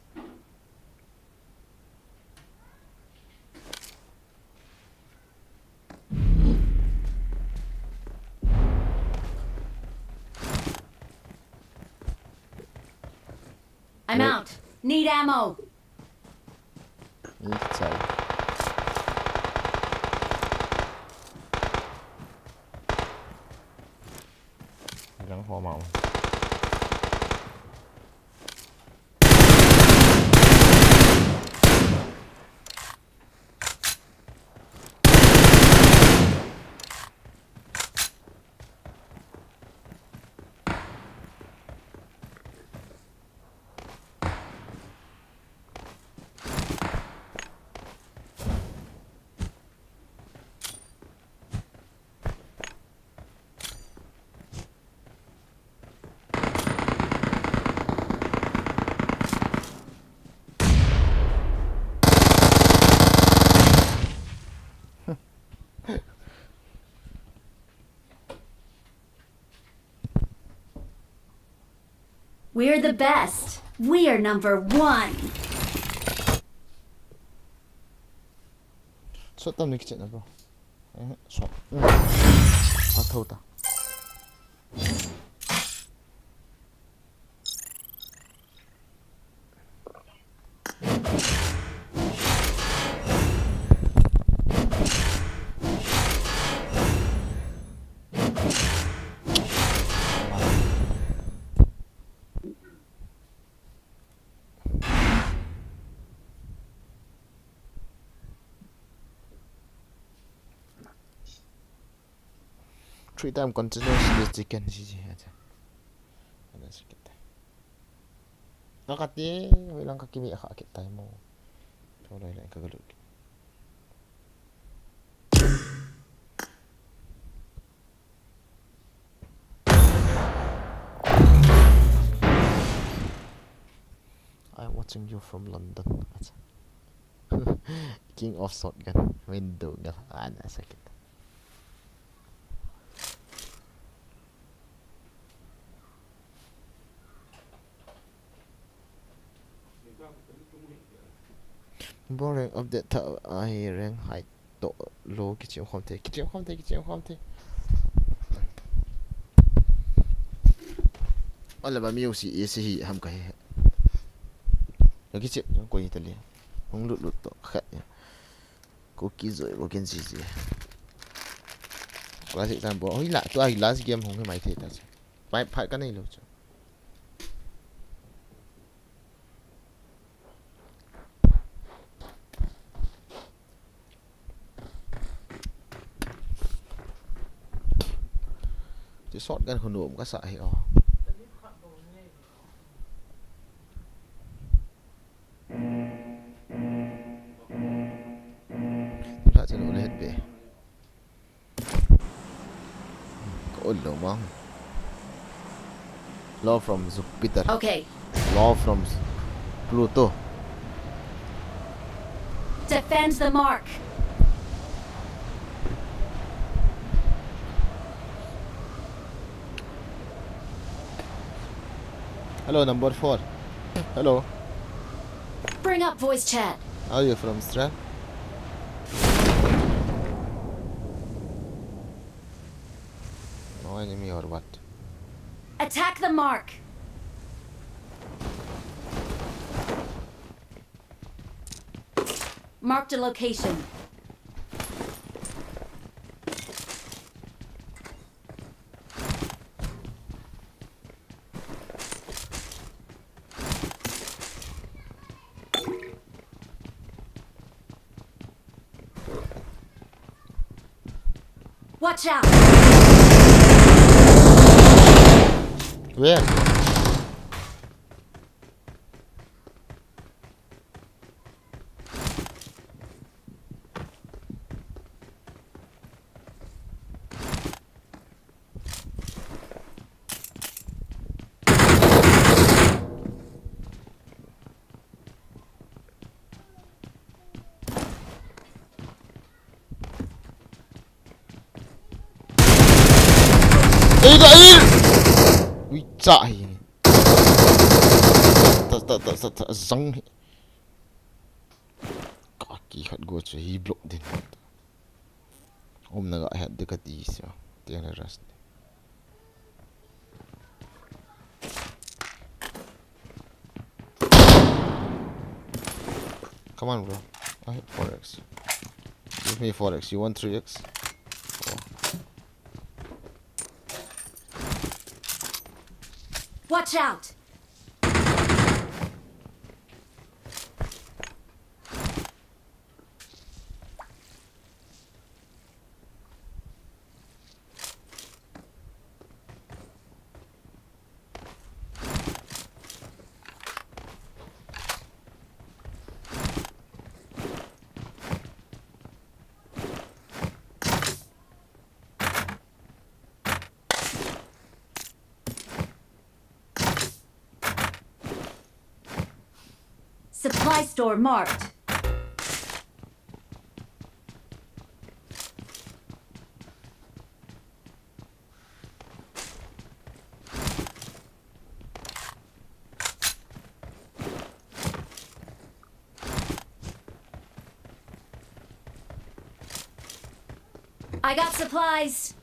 Speaker 2: I'm out. Need ammo.
Speaker 1: Nicht Zeit. Gắn hoa màu.
Speaker 2: We're the best. We are number one.
Speaker 1: Suốt tâm lịch chuyện nào bro. Suốt. À thâu ta. Three time continuous this chicken sih aja. Ada sedikit. Nakati, bilang kaki mi akak tayo mo. Coba lang kagalut. I'm watching you from London. King of shotgun. Window gal. Ada sakit. Boring update ta ai rank height to low kitchen không thể Olha ba miu si ese hi ham ka he. Lagi chip ko ni tali. Hong lut lut to khat ya. Cookie rồi bo ken si si. Là chị tam bo. Oi la tu ai last game hong ke mai the ta. Pai phat ka nei lo cho. Thì sót gan khôn nộm các sợ hay ó. Chúng ta sẽ nổ lên về. Có ổn đâu mà. Law from Jupiter.
Speaker 2: Okay.
Speaker 1: Law from Pluto.
Speaker 2: Defend the mark.
Speaker 1: Hello, number 4. Hello.
Speaker 2: Bring up voice chat.
Speaker 1: Are you from Strand? No enemy or what?
Speaker 2: Attack the mark. Marked a location. Watch out!
Speaker 1: Where? Ê đã in. Ui chạy. Ta răng. Kaki hat go cho hi block din. Naga hat dekat di siya. Tiyan na rast. Come on bro. I hit 4x. Give me 4x. You want 3x?
Speaker 2: Watch out! Supply store marked. I got supplies.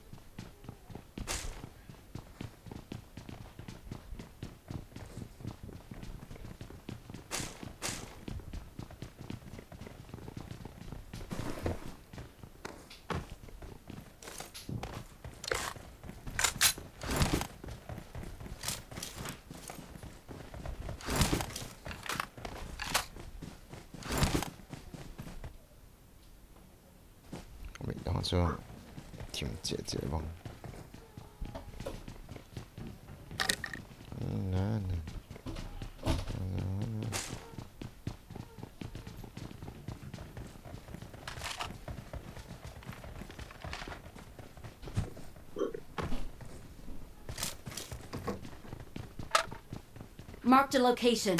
Speaker 1: Wait, đó cho tìm chết chết vòng.
Speaker 2: Marked a location.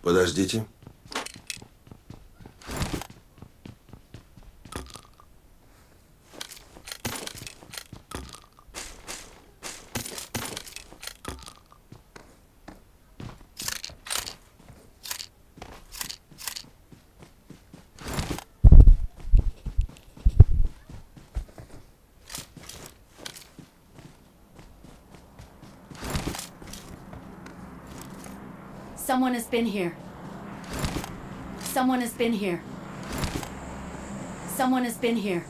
Speaker 5: Подождите.
Speaker 2: Someone has been here. Someone has been here. Someone has been here.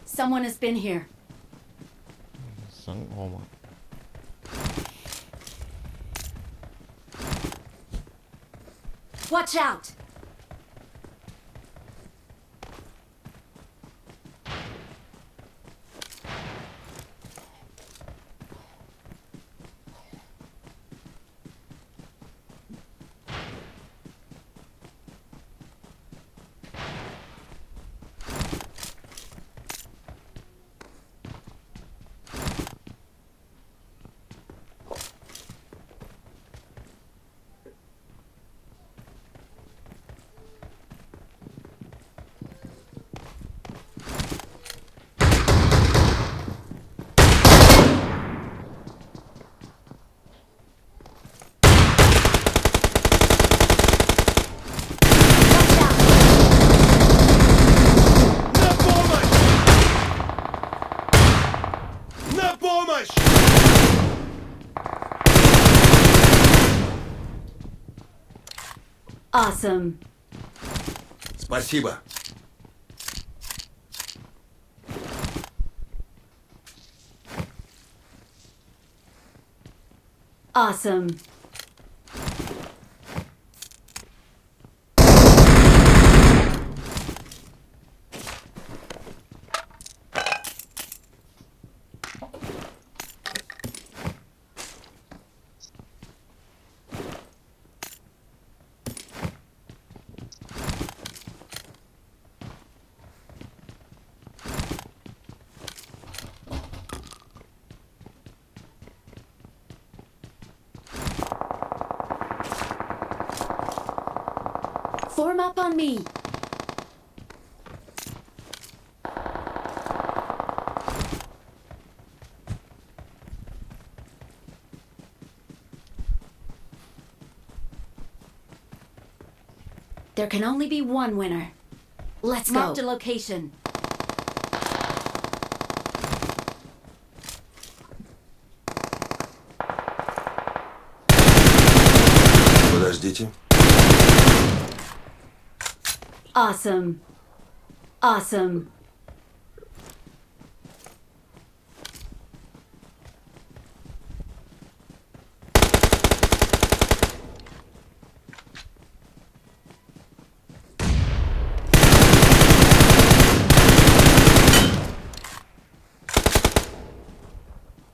Speaker 2: Someone has been here.
Speaker 1: สังออกมา
Speaker 2: Watch out!
Speaker 5: На помощь!
Speaker 2: Awesome.
Speaker 5: Спасибо.
Speaker 2: Awesome. Form up on me. There can only be one winner. Let's go. Marked a location.
Speaker 5: Подождите.
Speaker 2: Awesome. Awesome.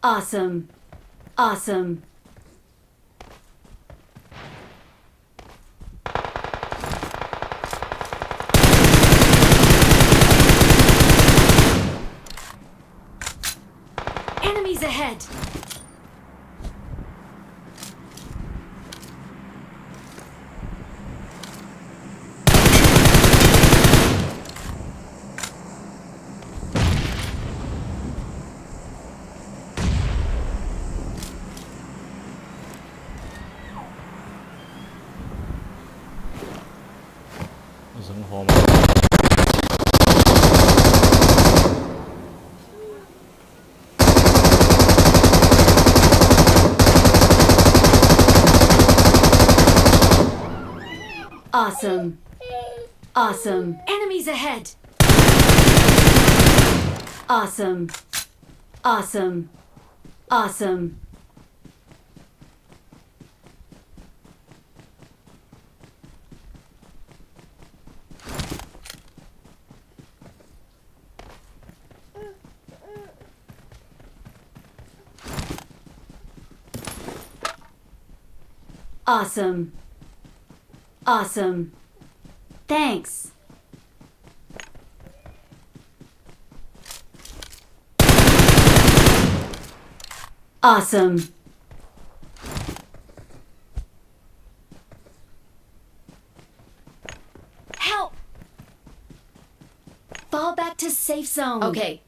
Speaker 2: Awesome. Awesome. Enemies ahead.
Speaker 1: Isn't home.
Speaker 2: Awesome. Awesome. Enemies ahead. Awesome. Awesome. Awesome. Awesome. Awesome. Thanks. Awesome. Help! Fall back to safe zone. Okay.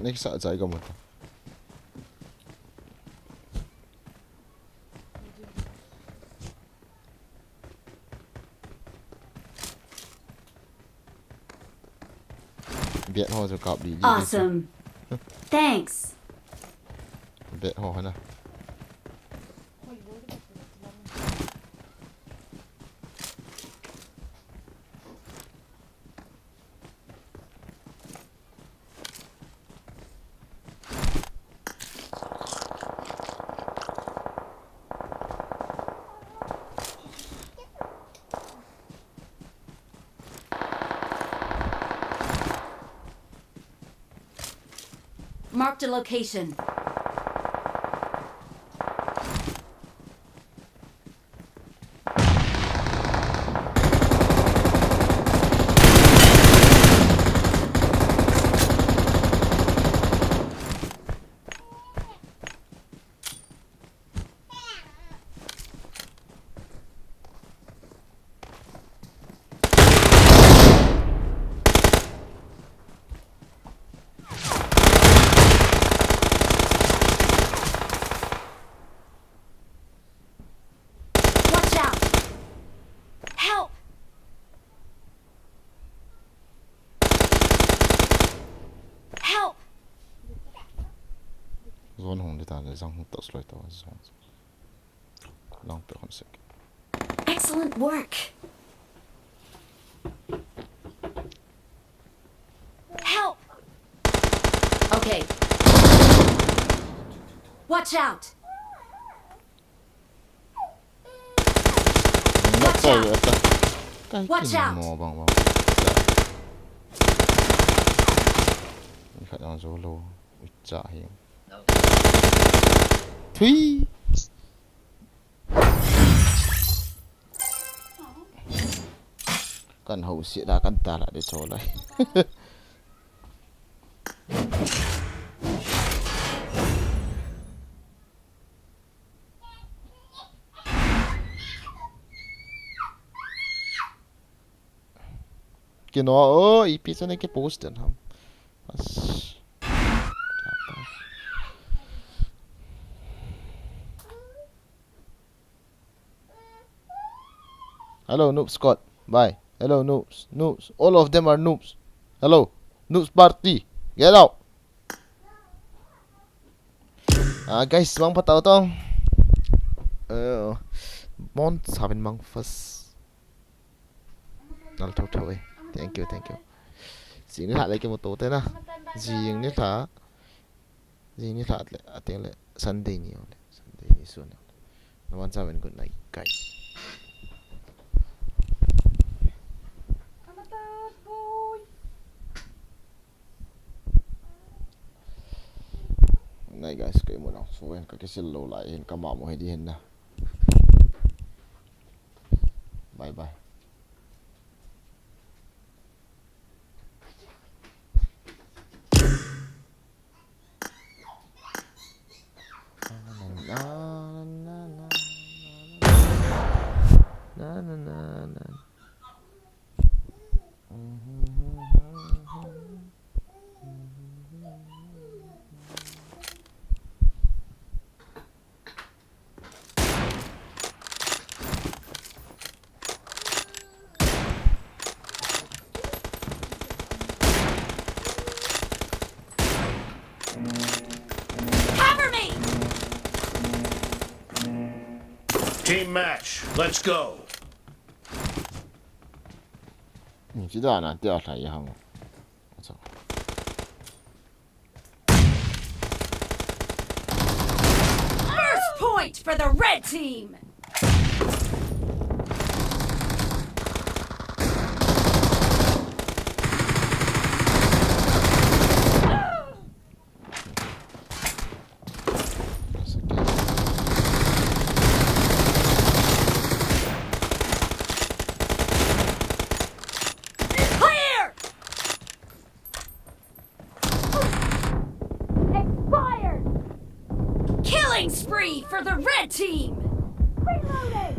Speaker 1: Này sợ chạy còn một. Biết ho rồi cọp đi.
Speaker 2: Awesome. Thanks.
Speaker 1: Biết ho nè.
Speaker 2: Marked a location. Watch out! Help! Help!
Speaker 1: Zone hon lite där som inte sluta vara så. Långt på en sek.
Speaker 2: Excellent work. Help! Okay. Watch out! Watch out! Watch out!
Speaker 1: Mò bằng. Phải đang rô lô. Trả hiện. Thúy. Cần hậu sĩ đã cắn ta lại để cho lại. Genau, ich bin so nicht gepostet haben. Was? Hello, noob Scott. Bye. Hello, noobs. Noobs. All of them are noobs. Hello. Noobs party. Get out. Guys, bang patao to. Mont sabin bang first. Nal thâu thâu. Thank you, thank you. Gì nữa lại cái một tổ tên à? Gì nữa thả? Gì nữa thả lại? Tiếng lại Sunday nhiều. Sunday nhiều soon. No one have a good night, guys. Này guys, kayo mo na. So yan, kakisilaw lain. Kamamo, hindi hin na. Bye bye. Na na na na.
Speaker 2: Cover me!
Speaker 5: Team match. Let's go.
Speaker 1: 你知道哪掉下来一行吗？我操！
Speaker 2: First point for the red team! for the red team! Reloading!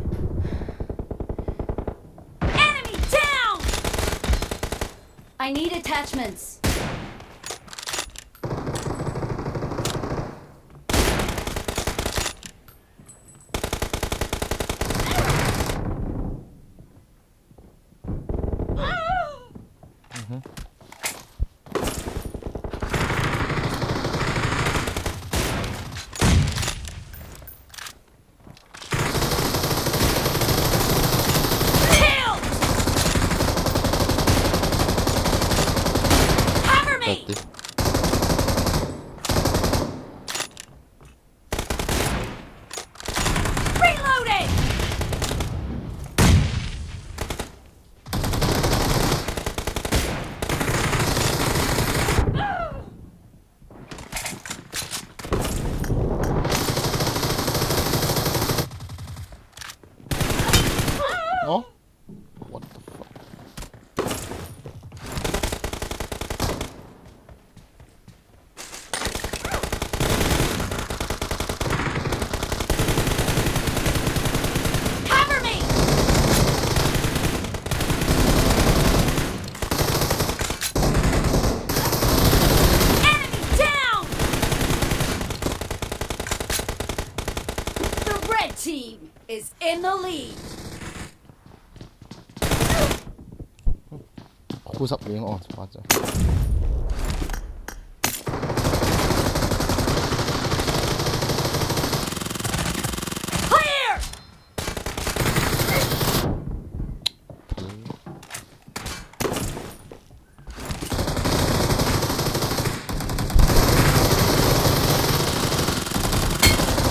Speaker 2: Enemy down! I need attachments. Killed! Cover me!
Speaker 1: 30.
Speaker 2: Reloading!
Speaker 1: Oh? What the fuck?
Speaker 2: Cover me! Enemy down! The red team is in the lead.
Speaker 1: คู่สับเลี้ยงออกสปอร์ตจ้ะ
Speaker 2: Clear!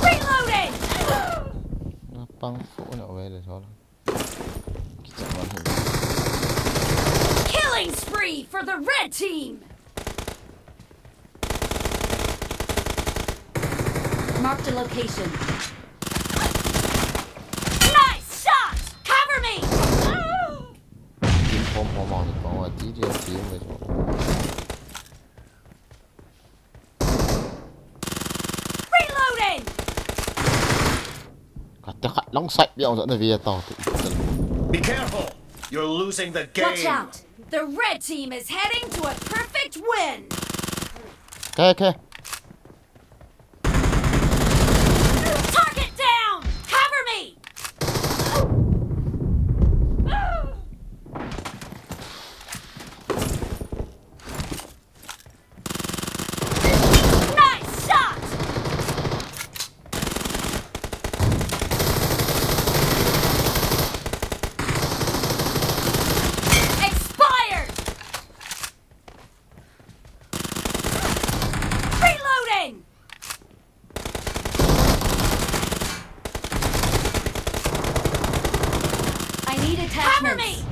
Speaker 2: Reloading!
Speaker 1: ปังโฟนเอาไว้เลยชอบกิจวัตรเห็น
Speaker 2: Killing spree for the red team! Marked a location. Nice shot! Cover me!
Speaker 1: กินพร้อมๆมองถึงบอกว่าทีเดียวทีมเลยชอบ
Speaker 2: Reloading!
Speaker 1: กัดจะขัดลองใส่เดียวจะได้เวียต่อติด
Speaker 5: Be careful. You're losing the
Speaker 2: Watch
Speaker 5: game.
Speaker 2: out! The red team is heading to a perfect win!
Speaker 1: แค่
Speaker 2: Target down! Cover me! Nice shot! Expired! Reloading! I need attachments. Cover me!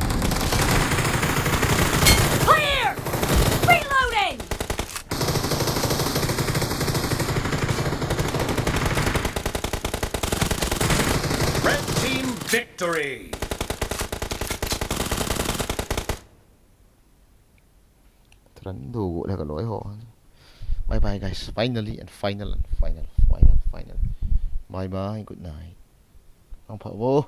Speaker 2: Clear! Reloading!
Speaker 5: Red team victory.
Speaker 1: ทรันดูแล้วก็ร้อยหอบายบาย guys finally and final bye bye good night น้องพาวเวอร์